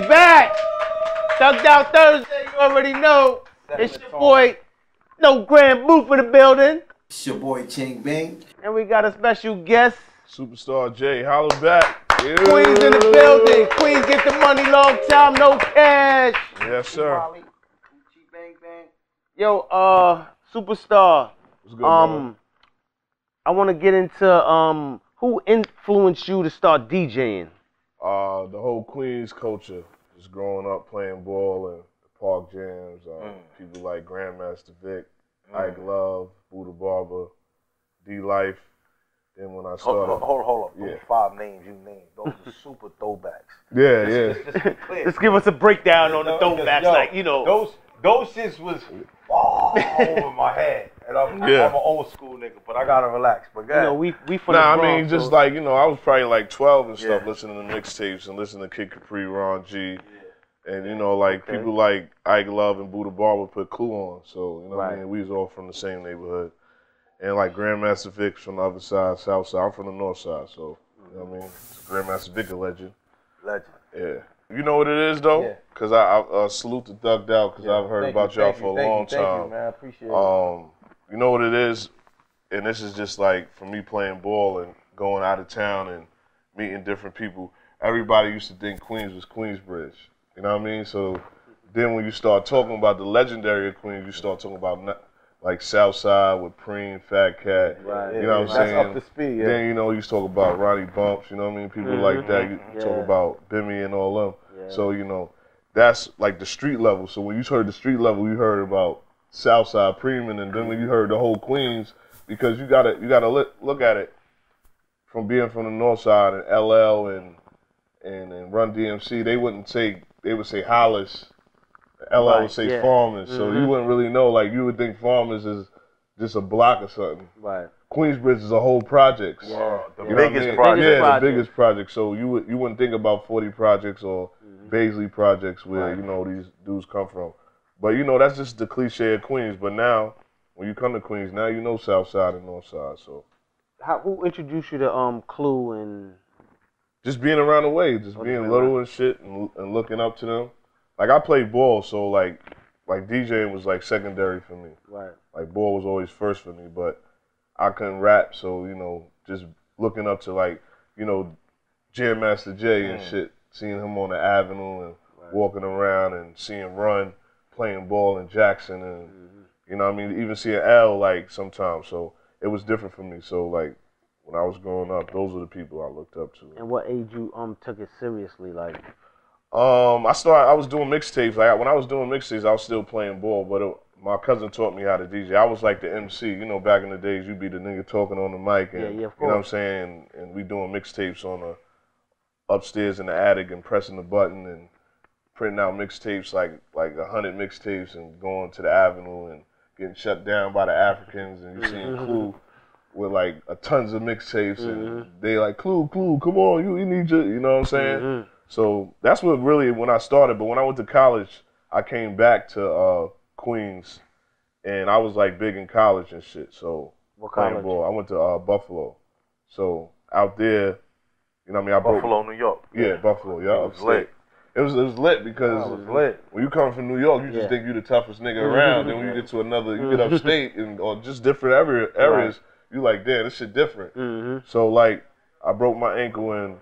We back. Thugged Out Thursday, you already know. It's your boy, No Grand Booth in the building. It's your boy Ching Bing. And we got a special guest. Superstar J, holla back. Yeah. Queens in the building. Queens get the money, long time, no cash. Yes, sir. Yo, Superstar. What's good, man? I want to get into who influenced you to start DJing? The whole Queens culture. Just growing up playing ball and the park jams. People like Grandmaster Vic, Ike Love, Buddha Barber, D-Life. Then when I started... Hold up. Yeah. Those 5 names you named, those are super throwbacks. Yeah. Just to be clear. Let's give us a breakdown on the throwbacks, like, you know. Those shits was over my head. And I'm an old school nigga, but I gotta relax. But you know, we from Nah, the Bronx, I mean, just like, you know, I was probably like 12 and stuff, listening to mixtapes and listening to Kid Capri, Ron G. And, you know, like, people like Ike Love and Buddha Barber put Clue on. So, you know what I mean? We was all from the same neighborhood. And, like, Grandmaster Vic from the other side, south side. I'm from the north side, so, you know what I mean? Grandmaster Vic a legend. Yeah. You know what it is, though? Because I salute the Thugged Out, because I've heard about y'all for a long time. Thank you, man. I appreciate it. You know what it is? And this is just like, for me playing ball and going out of town and meeting different people, everybody used to think Queens was Queensbridge. You know what I mean? So then when you start talking about the legendary of Queens, you start talking about like Southside with Preem, Fat Cat. Right. You know what I'm saying? That's up to speed, Then, you know, you talk about Ronnie Bumps, you know what I mean? People like that. You talk about Bimmy and all them. So, you know, that's like the street level. So when you heard the street level, you heard about Southside, Preem, and then when you heard the whole Queens, because you gotta look at it from being from the north side, and LL and Run DMC, they would say Hollis, LL would say Farmers, so you wouldn't really know, like you would think Farmers is just a block or something. Right. Queensbridge is a whole project. The biggest project. Yeah, the biggest project. So you wouldn't think about 40 projects or Baisley projects where, you know, these dudes come from. But, you know, that's just the cliche of Queens. But now, when you come to Queens, now you know South Side and North Side. So, who introduced you to Clue and? Just being around the way, just being little and shit, and looking up to them. Like, I played ball, so like DJing was like secondary for me. Right. Like, ball was always first for me, but I couldn't rap, so, you know, just looking up to, like, you know, Jam Master Jay and shit, seeing him on the Avenue and walking around and seeing Run playing ball in Jackson, and you know what I mean, even seeing L like sometimes. So it was different for me. So like when I was growing up, those were the people I looked up to. And what age you took it seriously, like? I was doing mixtapes. Like when I was doing mixtapes, I was still playing ball, but my cousin taught me how to DJ. I was like the MC. You know, back in the days, you'd be the nigga talking on the mic, and you know what I'm saying, and we doing mixtapes on the upstairs in the attic and pressing the button and printing out mixtapes, like 100 mixtapes, and going to the Avenue and getting shut down by the Africans, and you seeing Clue with like tons of mixtapes, and they like, Clue, come on, you need your, you know what I'm saying? So that's what really, when I started. But when I went to college, I came back to Queens, and I was like big in college and shit. So what college? Ball. I went to Buffalo. So out there, you know what I mean? Buffalo, New York. Yeah, Buffalo. Yeah, it was lit. It was lit because when you come from New York, you just think you're the toughest nigga around. Then when you get to you get upstate or just different areas, you like, damn, this shit different. So like, I broke my ankle and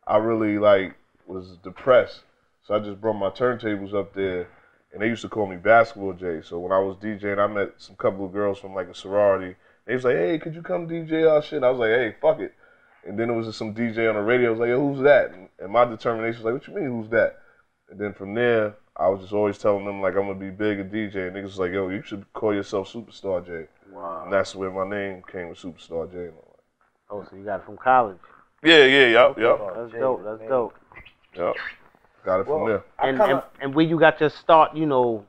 I really like was depressed. So I just brought my turntables up there, and they used to call me Basketball J. So when I was DJing, I met some couple of girls from like a sorority. They was like, hey, could you come DJ our shit? I was like, hey, fuck it. And then there was just some DJ on the radio. I was like, yo, who's that? And my determination was like, what you mean, who's that? And then from there, I was just always telling them, like, I'm going to be big and DJ. And niggas was like, yo, you should call yourself Superstar J. Wow. And that's where my name came with Superstar J. Oh, so you got it from college? Yeah, yup. That's dope. Yup. Got it from there. And where you got your start, you know,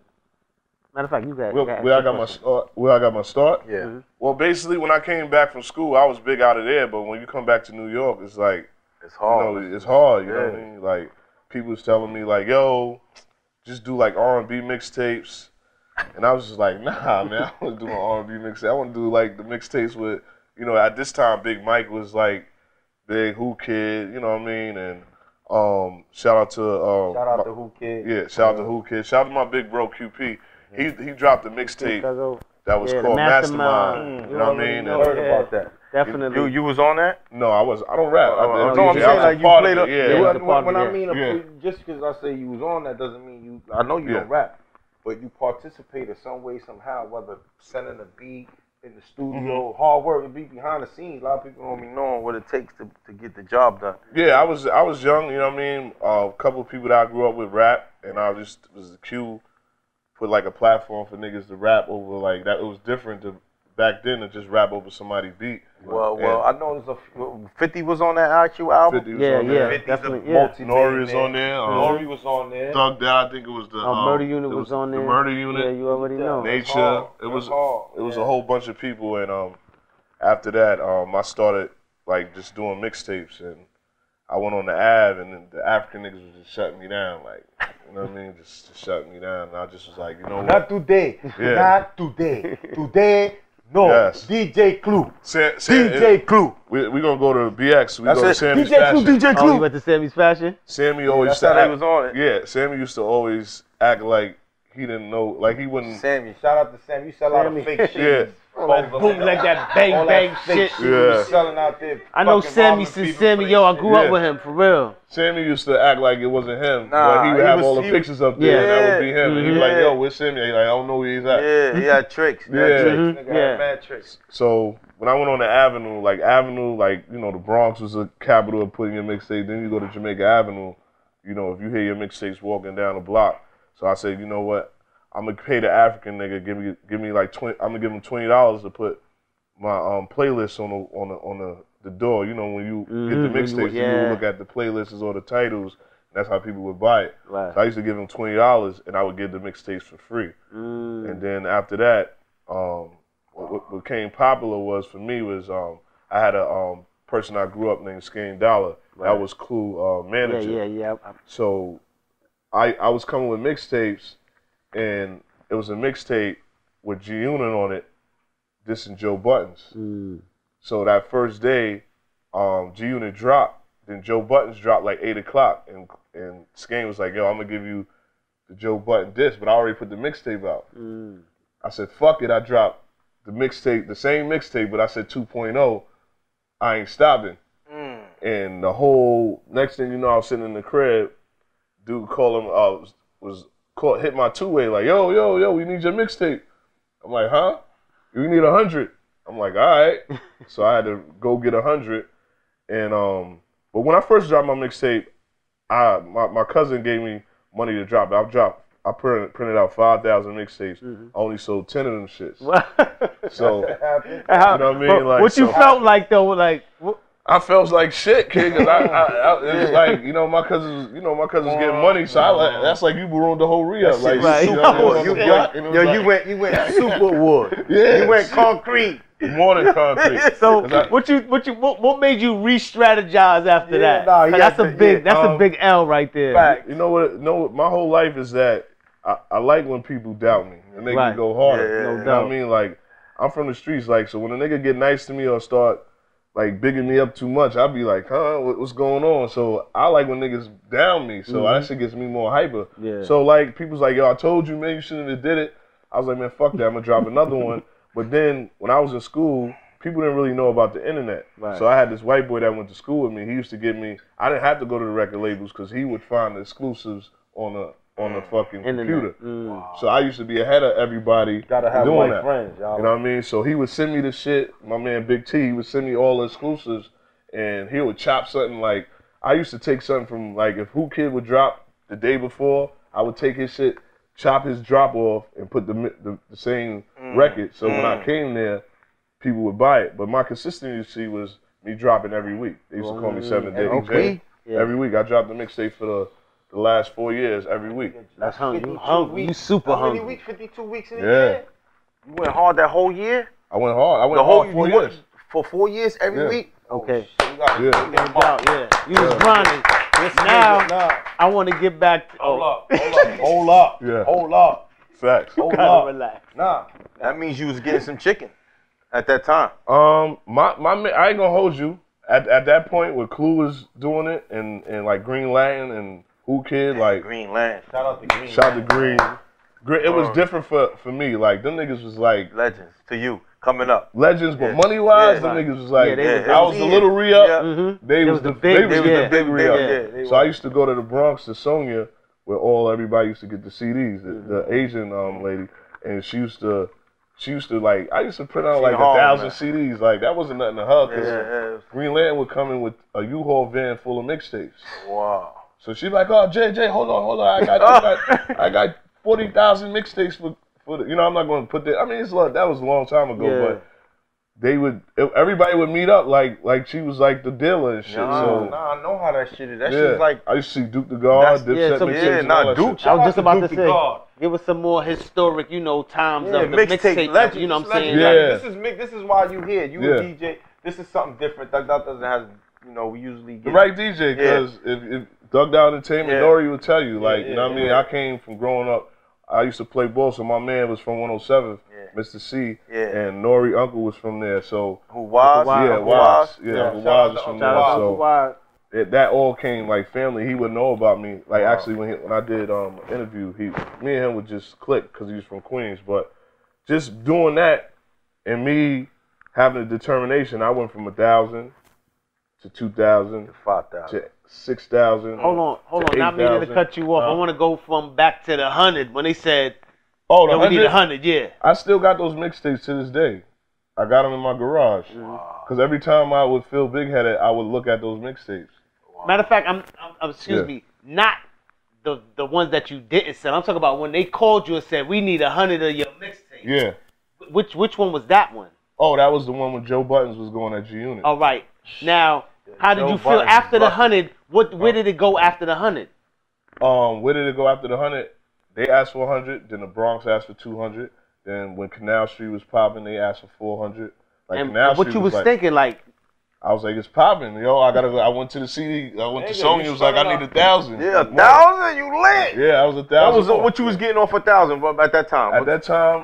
matter of fact, you got where I got my start? Yeah. Well, basically, when I came back from school, I was big out of there. But when you come back to New York, it's like, it's hard. You know, it's hard. You know what I mean? Like, people was telling me, like, yo, just do like R&B mixtapes. And I was just like, nah, man, I want to do an R&B mixtape. I want to do like the mixtapes with, you know, at this time, Big Mike was like Big Who Kid, you know what I mean? And Shout out to Shout out to Who Kid. Yeah, shout out to Who Kid. Shout out to my big bro QP. He dropped a mixtape that was called Mastermind. You know what I mean? I heard about that. Definitely. You was on that? No, I don't rap. I'm saying like you played up. Yeah. When I mean, just because I say you was on that doesn't mean you. I know you don't rap, but you participated some way somehow, whether sending a beat in the studio, hard work, and be behind the scenes. A lot of people don't be knowing what it takes to get the job done. Yeah, I was young. You know what I mean? A couple of people that I grew up with rap, and I just was the cue. Put like a platform for niggas to rap over like that. It was different back then to just rap over somebody's beat. Well, I know there's 50 was on that actual album. 50 was on there. 50's definitely. Nori was on there. Nori was on there. Thug that I think it was the Murder Unit was on there. The Murder Unit. Yeah, you already know. Nature. It was a whole bunch of people, and after that, I started like just doing mixtapes, and I went on the Ave, and then the African niggas was just shutting me down, like, you know what I mean? Just shutting me down. And I just was like, you know what? Not today. Yeah. Not today. Today, no. Yes. DJ Clue. DJ Clue. We gonna go to BX. We go to Sammy's DJ Fashion. Clue, DJ Clue. Oh, you went to Sammy's Fashion? Sammy always That's how he was on it. Yeah, Sammy used to always act like he didn't know, like he wouldn't. Sammy, shout out to Sammy. You sell a lot of fake shit. Yeah. Boom, like that bang bang shit. Yeah. Selling out there. I know Sammy since Sammy. Yo, I grew up with him for real. Sammy used to act like it wasn't him, but he would have all the pictures up there, and that would be him. And he'd be like, "Yo, where's Sammy?" He's like, "I don't know where he's at." Yeah, he had tricks. Nigga had mad tricks. So when I went on the Avenue, like you know, the Bronx was a capital of putting your mixtape. Then you go to Jamaica Avenue, you know, if you hear your mixtapes walking down the block. So I said, you know what? I'm gonna pay the African nigga. Give me like 20. I'm gonna give him $20 to put my playlist on the door. You know, when you get the mixtapes, you look at the playlists or the titles. That's how people would buy it. Right. So I used to give him $20, and I would get the mixtapes for free. And then after that, what became popular was for me was I had a person I grew up named Skane Dollar. That was Clue manager. Yeah. So I was coming with mixtapes, and it was a mixtape with G-Unit on it, dissing Joe Buttons. So that first day, G-Unit dropped, then Joe Buttons dropped like 8 o'clock, and Skane was like, yo, I'm gonna give you the Joe Button diss, but I already put the mixtape out. I said, fuck it, I dropped the mixtape, the same mixtape, but I said 2.0, I ain't stopping. And the whole, next thing you know, I was sitting in the crib, dude called him, hit my two-way, like, yo, we need your mixtape. I'm like, huh? You need 100. I'm like, all right. So I had to go get 100. And but when I first dropped my mixtape, my cousin gave me money to drop it. I printed out 5,000 mixtapes. I only sold 10 of them shits. So you know what I mean? Like, what you felt like though, like. I felt like shit, kid, because it was like, you know, my cousins getting money, so that's like you ruined the whole re-up. Like, right. You went super wood. Yeah. You went concrete. More than concrete. So what made you re-strategize after that? Nah, that's a big L right there. Fact. You know what? No, my whole life is that I like when people doubt me and make me go harder. No you doubt. know what I mean? Like, I'm from the streets, like, so when a nigga get nice to me or start like bigging me up too much, I'll be like, huh, what's going on? So I like when niggas down me, so that shit gets me more hyper. Yeah. So like, people's like, yo, I told you, man, you shouldn't have did it. I was like, man, fuck that, I'm gonna drop another one. But then when I was in school, people didn't really know about the internet. Right. So I had this white boy that went to school with me. He used to get me, I didn't have to go to the record labels because he would find the exclusives on the fucking computer. Wow. So I used to be ahead of everybody. Gotta have doing white that. friends, y'all. You know what I mean? So he would send me the shit. My man Big T, he would send me all the exclusives, and he would chop something like, I used to take something from, like, if Who Kid would drop the day before, I would take his shit, chop his drop off, and put the same record. So when I came there, people would buy it. But my consistency was me dropping every week. They used to call me 7 Day DJ. Every week. I dropped the mixtape for the last 4 years, every week. That's hungry. You super hungry. How many weeks? 52 weeks in a year? You went hard that whole year? I went hard. I went hard 4 years. For 4 years, every week? Okay. You was grinding. Now, I want to get back. Hold up. Yeah. Hold up. Facts. Hold up. Relax. Nah, that means you was getting some chicken at that time. I ain't gonna hold you. at that point, when Clue was doing it, and like Green Lantern and Who Kid, like Green Lantern. Shout out to Green. Shout out to Green. It was different for me. Like them niggas was like legends to you coming up. Legends, but money wise, them niggas was like I was the little re-up. They was the big re-up. So I used to go to the Bronx to Sonia, where everybody used to get the CDs. The Asian lady, and she used to like, I used to print out like 1,000 CDs. Like that wasn't nothing to her, because Green Lantern would come in with a U-Haul van full of mixtapes. Wow. So she's like, oh JJ, hold on, I got 40,000 mixtapes for the, I'm not going to put that. I mean, that was a long time ago, but everybody would meet up like she was like the dealer and shit. I know how that shit is. That shit is like, I used to see Duke the God, Dipset mixtapes. Duke. I was just about to say, give us some more historic, times of the mixtape legends. You know what I'm saying? Yeah. This is why you here. You a DJ. This is something different. That doesn't have, we usually get the right DJ, because if Thugged Out Entertainment, Nori would tell you, like, you know what I mean? I came from growing up, I used to play ball, so my man was from 107, Mr. C, and Nori Uncle was from there, so. Who was? Was is from there, so. That all came like family. He would know about me. Like actually, when I did an interview, me and him would just click because he was from Queens. But just doing that and me having the determination, I went from 1,000 to 2,000 to 5,000 to 6,000. Hold on. Not meaning to cut you off. I want to go from back to the 100 when they said, "Oh, the 100? We need 100." Yeah. I still got those mixtapes to this day. I got them in my garage because every time I would feel big-headed, I would look at those mixtapes. Matter of fact, excuse me, not the ones that you didn't sell. I'm talking about when they called you and said, we need 100 of your mixtapes. Yeah. Which one was that one? Oh, that was the one when Joe Buttons was going at G-Unit. All right. Now, how did you feel after the 100? Where did it go after the 100? Where did it go after the 100? They asked for 100. Then the Bronx asked for 200. Then when Canal Street was popping, they asked for 400. Like and what you was thinking, like? I was like, it's popping, yo. I went to the CD. I went to Sony. It was like, I need 1,000. Yeah, 1,000. You lit. Yeah, I was 1,000. That was what you was getting off 1,000 at that time. At that time,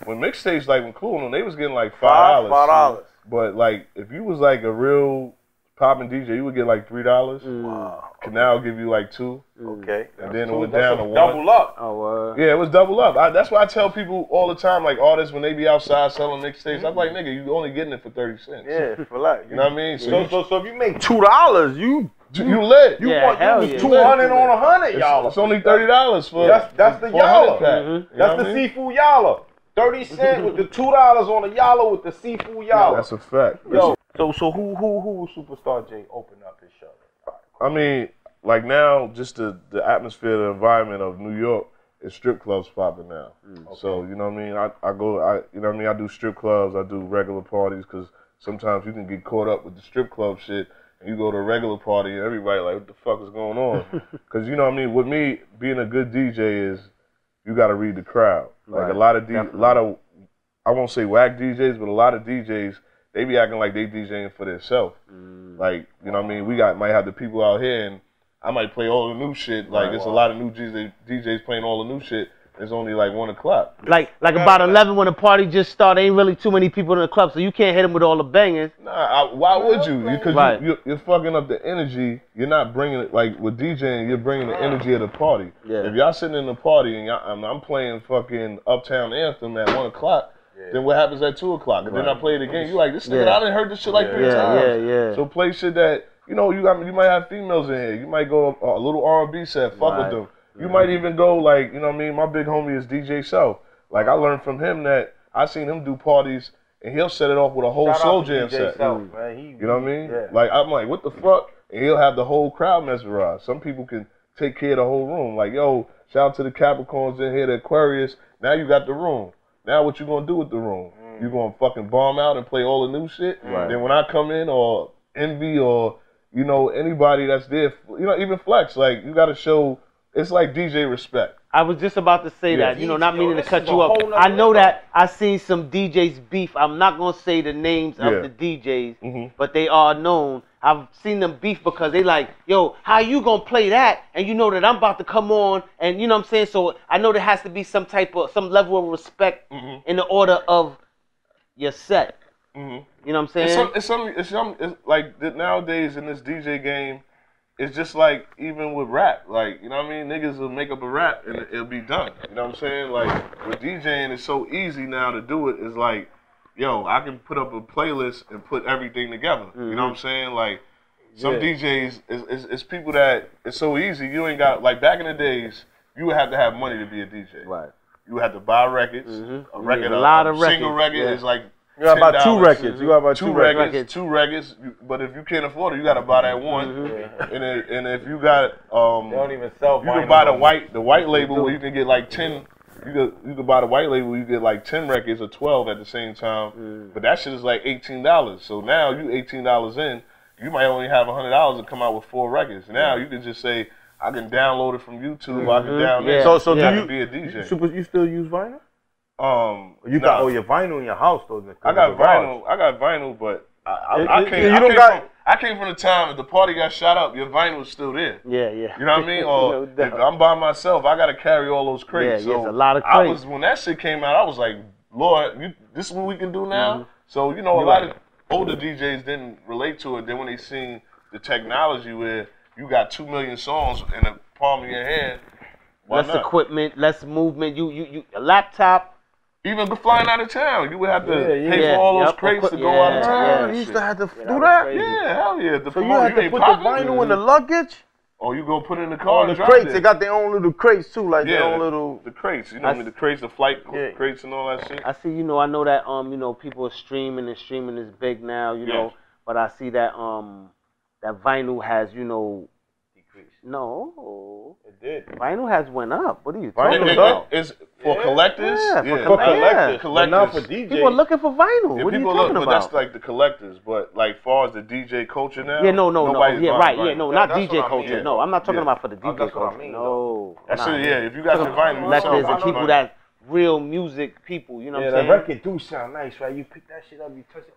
when mixtapes like when Cool, they was getting like $5. $5. But like, if you was like a real popping DJ, you would get like $3. Wow. Canal give you like $2. Okay. And then it went down to $1. Double up. Oh, yeah, it was double up. That's why I tell people all the time, like artists, when they be outside selling mixtapes, I'm like, nigga, you only getting it for 30 cents. Yeah, for like. You know what I mean? So if you make $2, you lit. You want 200 on 100, y'all. It's only $30 for that's the yalla. That's the seafood yalla. 30 cents with the $2 on the yalla with the seafood yalla. That's a fact. Yo, so who will Superstar J open up his show? I mean, like now, just the atmosphere, the environment of New York, is strip clubs popping now. Okay. So, you know what I mean? You know what I mean? I do strip clubs, I do regular parties, because sometimes you can get caught up with the strip club shit, and you go to a regular party, and everybody like, what the fuck is going on? Because, you know what I mean? With me, being a good DJ is, you got to read the crowd. Like a lot of, I won't say whack DJs, but a lot of DJs, they be acting like they DJing for themselves. Like, you know what I mean? We might have the people out here, and I might play all the new shit. Like, it's a lot of new DJs playing all the new shit. It's only like 1 o'clock. Like about 11 when the party just started. Ain't really too many people in the club, so you can't hit them with all the bangers. Nah, why would you? Because you're fucking up the energy. You're not bringing it, like with DJing, you're bringing the energy of the party. Yeah. If y'all sitting in the party and I'm playing fucking Uptown Anthem at 1 o'clock, then what happens at 2 o'clock? And then I play it again. You like, this nigga, I done heard this shit like 3 times. So play shit that, you might have females in here. You might go a little R&B set, fuck with them. You might even go like, you know what I mean? My big homie is DJ Self. Like I learned from him that I seen him do parties and he'll set it off with a whole slow jam set. Self, man. You know what I mean? Yeah. Like I'm like, what the fuck? And he'll have the whole crowd mesmerized. Some people can take care of the whole room. Like, yo, shout out to the Capricorns in here, the Aquarius. Now you got the room. Now what you gonna do with the room? You gonna fucking bomb out and play all the new shit? Then when I come in, or Envy, or anybody that's there, even Flex, like you gotta show. It's like DJ respect. I was just about to say that, not meaning to cut you up. I know that I seen some DJs beef. I'm not going to say the names of the DJs, but they are known. I've seen them beef because they like, yo, how you going to play that? And you know that I'm about to come on, and you know what I'm saying? So I know there has to be some level of respect in the order of your set. You know what I'm saying? It's like nowadays in this DJ game, it's just like even with rap, like, you know what I mean? Niggas will make up a rap and it'll be done. You know what I'm saying? Like with DJing, it's so easy now to do it. It's like, yo, I can put up a playlist and put everything together. You know what I'm saying? Like some DJs, it's people that it's so easy. You ain't got, like back in the days, you would have to have money to be a DJ. Right. You would have to buy records. A record, a lot of single records. record is like you got about 2 records. You got about two records. But if you can't afford it, you got to buy that one. And if you got they don't even sell. You can buy the white label where you can get like 10. You could buy the white label. You get like 10 records or 12 at the same time. But that shit is like $18. So now you $18 in, you might only have $100 to come out with 4 records. Now you can just say, I can download it from YouTube. I can download it. So do you be a DJ? You still use vinyl? You nah. got your vinyl in your house though. I got vinyl, but I came from the time if the party got shot up, your vinyl was still there. Yeah. You know what I mean? Or if I'm by myself, I got to carry all those crates. Yeah, so it's a lot of crates. When that shit came out, I was like, Lord, this is what we can do now? So, you know, a lot of older DJs didn't relate to it. Then when they seen the technology where you got 2 million songs in the palm of your hand, less equipment, less movement. You a laptop. Even flying out of town, you would have to pay for all those crates to go out of town. You used to have to do that? Yeah, hell yeah. So you had to put the vinyl in the luggage? Or you go put it in the car and the crates, they got their own little crates too, like their own little... The crates, you know, the crates, the flight crates and all that shit. I see, I know that, people are streaming, and streaming is big now, you know, but I see that, that vinyl has, decreased. No. It did. Vinyl has went up. What are you talking about? It's for collectors? For collectors. Not for DJs. People are looking for vinyl. What are you talking about? That's like the collectors, but like far as the DJ culture now? Yeah, no. Yeah, right. Yeah, no, not that's DJ culture. mean. No, I'm not talking about for the DJ that's culture. what I mean, no. That's it, yeah. If you got your vinyl, collectors and people that real music people, you know what I'm saying? Yeah, the record do sound nice, right? You pick that shit up, you touch it.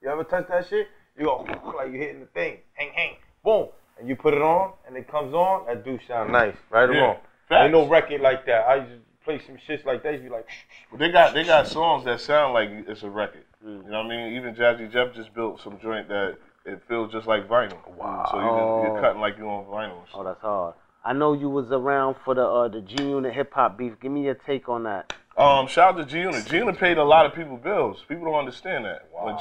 You ever touch that shit? You go like you hitting the thing. Hang, boom. And you put it on, and it comes on, that do sound nice, right or wrong? Ain't no record like that. I just play some shits like that, you be like, But they got songs that sound like it's a record. You know what I mean? Even Jazzy Jeff just built some joint that it feels just like vinyl. Wow. So you're cutting like you're on vinyl. Oh, that's hard. I know you was around for the G-Unit hip-hop beef. Give me your take on that. Shout out to G-Unit. G-Unit paid a lot of people bills. People don't understand that. Wow.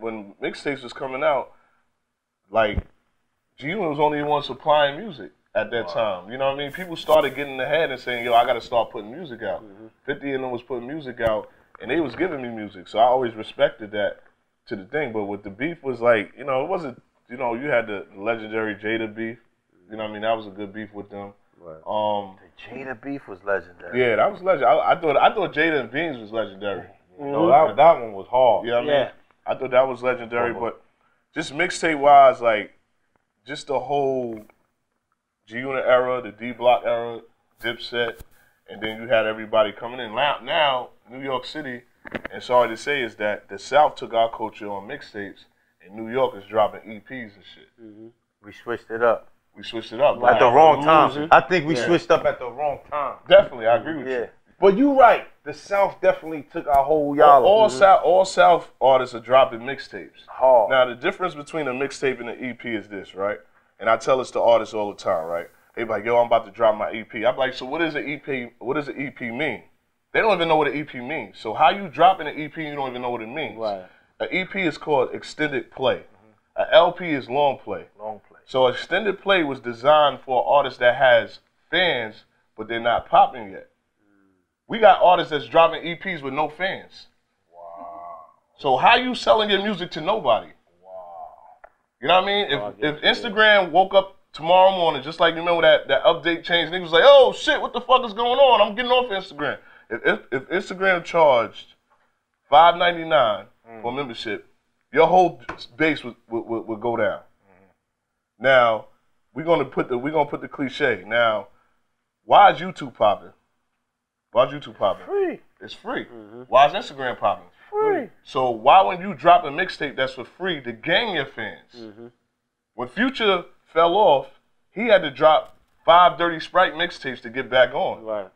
When mixtapes was coming out, like, G-Unit was only the one supplying music at that time. You know what I mean? People started getting ahead and saying, yo, I got to start putting music out. 50 of them was putting music out, and they was giving me music. So I always respected that to the thing. But with the beef was like, it wasn't, you had the legendary Jada beef. You know what I mean? That was a good beef with them. Right. The Jada beef was legendary. Yeah, that was legendary. I thought Jada and Beans was legendary. No, that one was hard. You know what I mean? I thought that was legendary, but just mixtape wise, like, just the whole G-Unit era, the D-Block era, Dipset, and then you had everybody coming in. Now, New York City, and sorry to say, is that the South took our culture on mixtapes, and New York is dropping EPs and shit. We switched it up. At the wrong time. I think we switched up at the wrong time. Definitely, I agree with you. But you right. The South definitely took our whole y'all. All South artists are dropping mixtapes. Hard. Now, the difference between a mixtape and an EP is this, right? And I tell this to artists all the time, right? They be like, yo, I'm about to drop my EP. I'm like, so what does an EP mean? They don't even know what an EP means. So how you dropping an EP, you don't even know what it means. Right. An EP is called extended play. An LP is long play. So extended play was designed for an artist that has fans, but they're not popping yet. We got artists that's dropping EPs with no fans. Wow. So how you selling your music to nobody? Wow. You know what I mean? If Instagram woke up tomorrow morning, just like you remember that update changed, niggas was like, oh shit, what the fuck is going on? I'm getting off Instagram. If Instagram charged $5.99 for membership, your whole base would go down. Now, we're gonna put the cliche. Now, why is YouTube popping? Free. It's free. Why is Instagram popping? Free. So why when you drop a mixtape that's for free to gain your fans? When Future fell off, he had to drop 5 Dirty Sprite mixtapes to get back on. Right.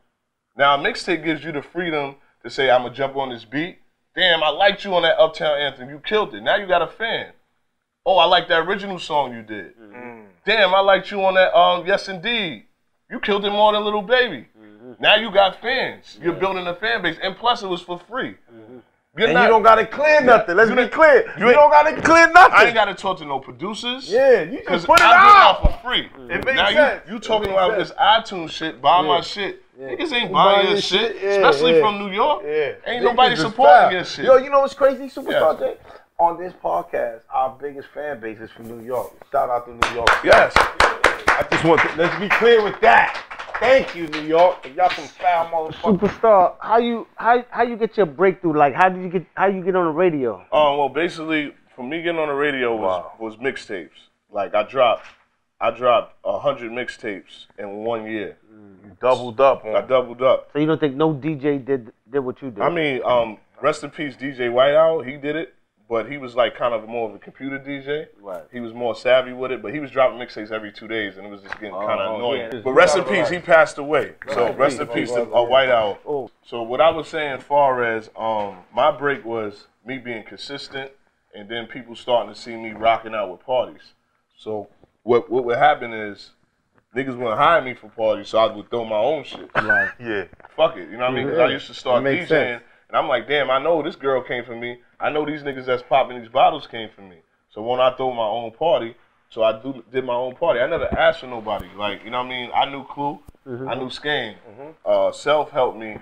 Now a mixtape gives you the freedom to say, I'm gonna jump on this beat. Damn, I liked you on that Uptown Anthem. You killed it. Now you got a fan. Oh, I like that original song you did. Damn, I liked you on that Yes Indeed. You killed it more than Little Baby. Now you got fans. You're building a fan base. And plus, it was for free. You don't got to clear nothing. Let's be clear. You don't got to clear nothing. I ain't got to talk to no producers. Yeah, you just put it out for free. It makes now sense. You talking about this iTunes shit, buy my shit. Niggas ain't buying your shit, especially from New York. Ain't nobody supporting your shit. Yo, you know what's crazy, Superstar J? On this podcast, our biggest fan base is from New York. Shout out to New York. Yes. I just want to, let's be clear with that. Thank you, New York. Y'all some foul motherfuckers. Superstar, how you get your breakthrough? Like, how you get on the radio? Well, basically, for me getting on the radio was mixtapes. Like I dropped 100 mixtapes in 1 year. You doubled up. I doubled up. So you don't think no DJ did what you did? I mean, rest in peace, DJ Whiteout. He did it. But he was like kind of more of a computer DJ. Right. He was more savvy with it, but he was dropping mixtapes every 2 days, and it was just getting kind of annoying. Yeah. But rest in peace, he passed away. So rest in peace to Whiteout. So what I was saying, as far as my break was me being consistent, and then people starting to see me rocking out with parties. So what would happen is niggas wouldn't hire me for parties, so I would throw my own shit. Right. Yeah. Fuck it, you know what I mean? Because I used to start DJing. And I'm like, damn, I know this girl came from me. I know these niggas that's popping these bottles came from me. So when I throw my own party, so I did my own party. I never asked for nobody. Like, you know what I mean? I knew Clue. I knew Skane. Self helped me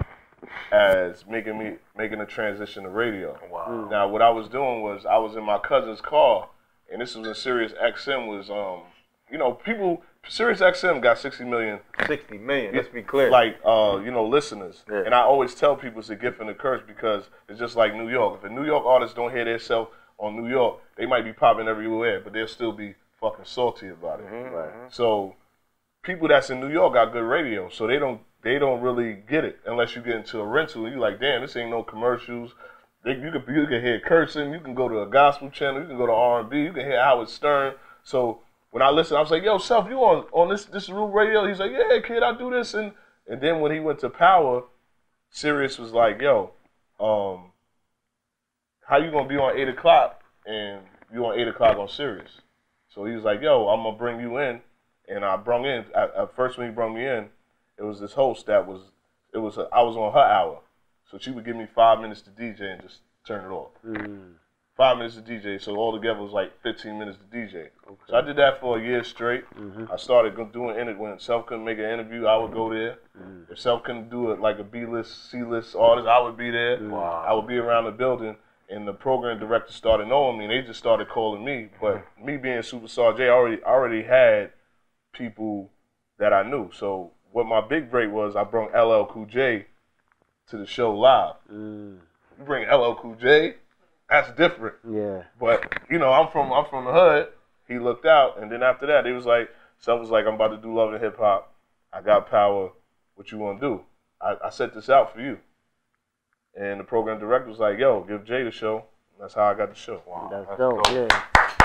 as making a transition to radio. Wow. Now, what I was doing was I was in my cousin's car, and this was when Sirius XM was, you know, people... Sirius XM got 60 million. 60 million, let's be clear. Like, you know, listeners. Yeah. And I always tell people it's a gift and a curse because it's just like New York. If a New York artist don't hear their self on New York, they might be popping everywhere, but they'll still be fucking salty about it. Right. So people that's in New York got good radio, so they don't really get it unless you get into a rental and you're like, damn, this ain't no commercials. You can hear cursing, you can go to a gospel channel, you can go to R&B, you can hear Howard Stern. So when I listened, I was like, yo, Self, you on this Root Radio? He's like, yeah, kid, I do this. And then when he went to Power, Sirius was like, yo, how you going to be on 8 o'clock and you on 8 o'clock on Sirius? So he was like, yo, I'm going to bring you in. And I brung in, at first when he brought me in, it was this host I was on her hour. So she would give me 5 minutes to DJ and just turn it off. 5 minutes to DJ, so altogether it was like 15 minutes to DJ. Okay. So I did that for a year straight. I started doing it when Self couldn't make an interview, I would go there. If Self couldn't do it like a B-list, C-list artist, I would be there. Wow. I would be around the building, and the program director started knowing me, and they just started calling me. But me being Superstar J, I already had people that I knew. So what my big break was, I brought LL Cool J to the show live. You bring LL Cool J, that's different. Yeah. But you know, I'm from the hood. He looked out, and then after that, he was like, Self was like, I'm about to do Love and Hip Hop. I got Power. What you want to do? I set this out for you. And the program director was like, yo, give Jay the show. That's how I got the show. Wow. That's dope. Yeah.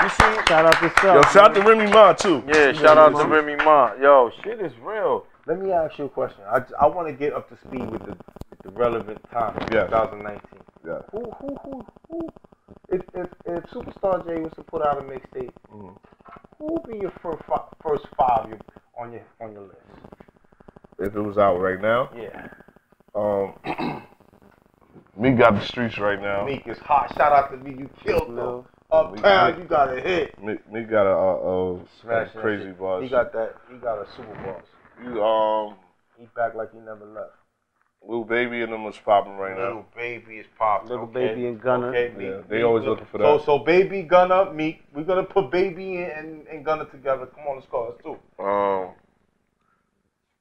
You see, shout out to Self. Yo, shout out to Remy Ma too. Yeah, shout out to Remy Ma. Yo, shit is real. Let me ask you a question. I want to get up to speed with the relevant time, 2019. Yeah. Who? If Superstar J was to put out a mixtape, who would be your first five on your list? If it was out right now? Yeah. Meek got the streets right now. Meek is hot. Shout out to Meek. You killed them. Uptown, you got a hit. Meek got a crazy boss. He got a super boss. He back like he never left. Little Baby and them is popping right now. Little Baby is popping. Little Baby and Gunna. Okay, yeah, they always looking for that. So Baby, Gunna, Meek. We're gonna put Baby and Gunna together. Come on, let's go. Let's do.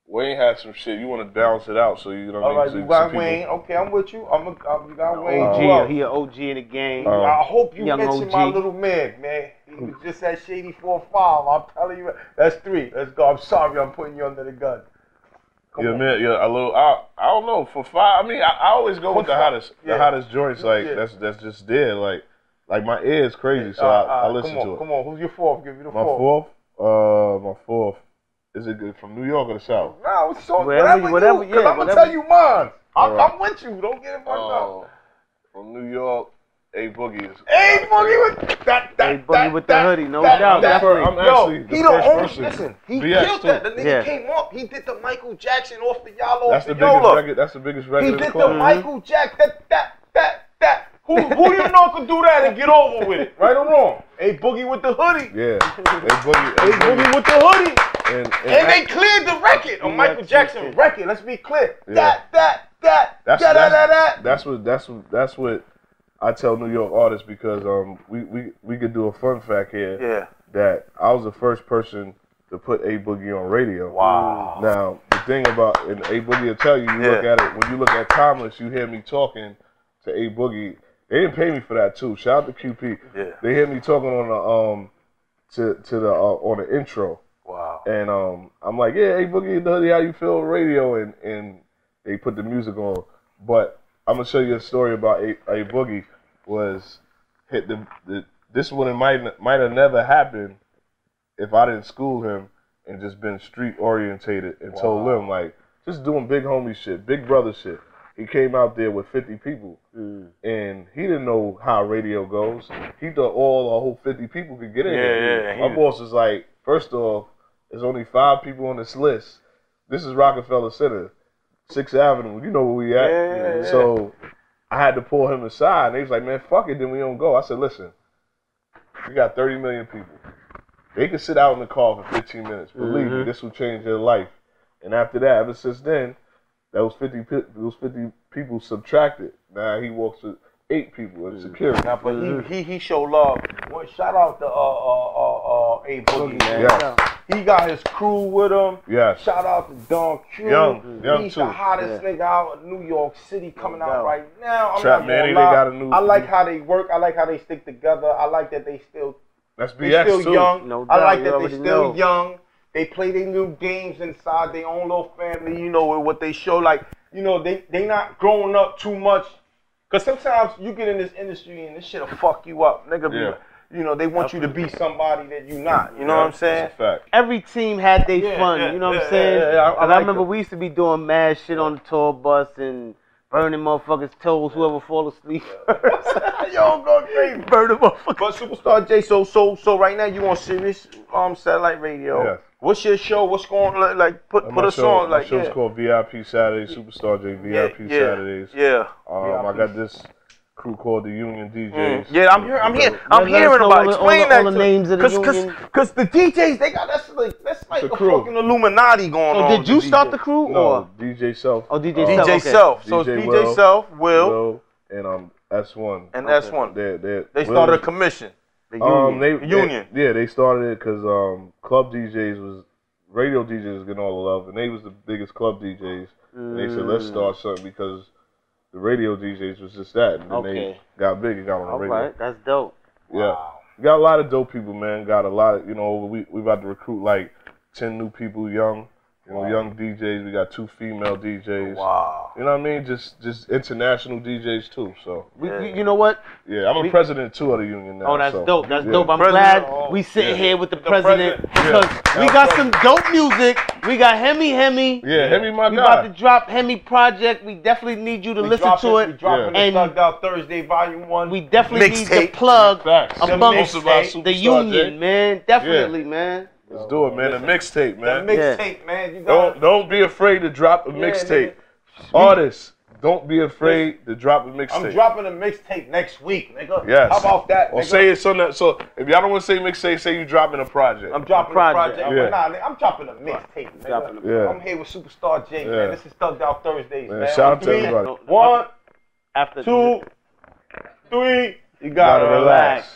Wayne had some shit. You want to balance it out, so you don't. All right, you got Wayne. Okay, I'm with you. You got Wayne. OG, he an OG in the game. I hope you mention my little man. He was just at Shady 4-5. I'm telling you, that's 3. Let's go. I'm sorry, I'm putting you under the gun. Yeah, man. Yeah, a little. I don't know. For 5, I mean, I always go with the hottest joints. Like that's just there. Like my ear is crazy, so I listen to it. Come on, who's your 4th? Give me the 4th. My 4th. Is it good from New York or the South? No, it's so whatever. I'm gonna tell you mine. I'm with you. Don't get it fucked up. from New York, A-Boogie is. A-Boogie with that. A-Boogie with the hoodie, no doubt. I'm actually the first person. Listen, he BX killed too. that. The nigga came up. He did the Michael Jackson off the y'all off That's the the biggest Yola. record. That's the biggest record. He in the did club. the Michael Jackson. That. Who you know could do that and get over with it? Right or wrong? A-Boogie with the hoodie. Yeah. A-Boogie with the hoodie. And they cleared the record on Michael Jackson record. Let's be clear. Yeah. That's what I tell New York artists because we could do a fun fact here. Yeah. That I was the first person to put A-Boogie on radio. Wow. Now the thing about and A-Boogie will tell you, look at it when you look at Timeless, you hear me talking to A-Boogie. They didn't pay me for that too. Shout out to QP. Yeah. They hear me talking on the on the intro. Wow. And I'm like, yeah, A-Boogie, how you feel on radio? And they put the music on. But I'm gonna show you a story about A-Boogie. Was hit this one might have never happened if I didn't school him and just been street orientated and told him like just doing big homie shit, big brother shit. He came out there with 50 people and he didn't know how radio goes. He thought all the whole 50 people could get in there. My boss was like, first off, there's only 5 people on this list. This is Rockefeller Center, 6th Avenue. You know where we at. So I had to pull him aside. And he was like, man, fuck it, then we don't go. I said, listen, we got 30 million people. They can sit out in the car for 15 minutes. Believe me, this will change their life. And after that, ever since then, those 50 people subtracted. Now he walks with 8 people in security. Now, but he showed love. Well, shout out to A-Boogie, man. Yes. He got his crew with him. Yes. Shout out to Don Q. Young He's too. the hottest nigga out in New York City coming out right now. I'm Trap not Manny, gonna lie. they got a new. I like how they work. I like how they stick together. I like that they still. That's They BX still too. young. No I doubt, like you that they already still know. young. They play their new games inside their own little family, you know, with what they show. Like, you know, they not growing up too much. Because sometimes you get in this industry and this shit'll fuck you up. Nigga, you know, they want you to be somebody that you not. You know what I'm saying? That's a fact. Every team had their fun, you know what I'm saying? I remember we used to be doing mad shit on the tour bus and burning motherfuckers' toes, whoever fall asleep. Yo, go crazy. Burning motherfuckers. But Superstar J, so right now you on Sirius satellite radio. Yes. What's your show? What's going on? Like put a song like my show's called VIP Saturdays, Superstar J VIP Saturdays. Yeah. I got this crew called the Union DJs. Yeah, I'm hearing about. Explain that all the names of the union. Cause the DJs they got that's like a crew. fucking Illuminati going on. So did you start the crew No, or DJ Self. DJ Self? DJ Okay. Self. So it's DJ DJ Self, Will, and S1. and S1. They Will started a commission. The union. Union. They started it because club DJs was radio DJs was getting all the love, and they was the biggest club DJs. And they said let's start something because the radio DJs was just that, and then they got big and got on the radio. All right, that's dope. Yeah, we got a lot of dope people, man. Got a lot of, you know, we about to recruit like 10 new people, young. You know, young DJs. We got 2 female DJs. Wow. You know what I mean? Just international DJs too. So You know what? yeah, I'm a president too of the union now. Oh, that's so, dope. That's yeah. dope. I'm President, glad we sitting here with the president president. because we got some dope music. We got Hemi. Yeah, Hemi, my We guy. about to drop Hemi project. We definitely need you to listen to it. We dropping And it Thugged Out Thursday Volume 1. we definitely need to Mixtape. plug Facts. amongst Most about the Superstar union, J. man. Definitely, man. Let's do it, man. A mixtape, man. That mixtape, man. You got Don't be afraid to drop a mixtape. Artists, don't be afraid to drop a mixtape. I'm dropping a mixtape next week, nigga. Yes. How about that, Or nigga? say it's on that. So if y'all don't want to say mixtape, say you dropping a project. I'm dropping a project. project. Yeah. Nah, nigga, I'm dropping a mixtape, nigga. Yeah. I'm here with Superstar J, Yeah. man. This is Thugged Out Thursdays, man. Shout out to 3, everybody. 1, After 2, 3. You Gotta gotta relax. relax.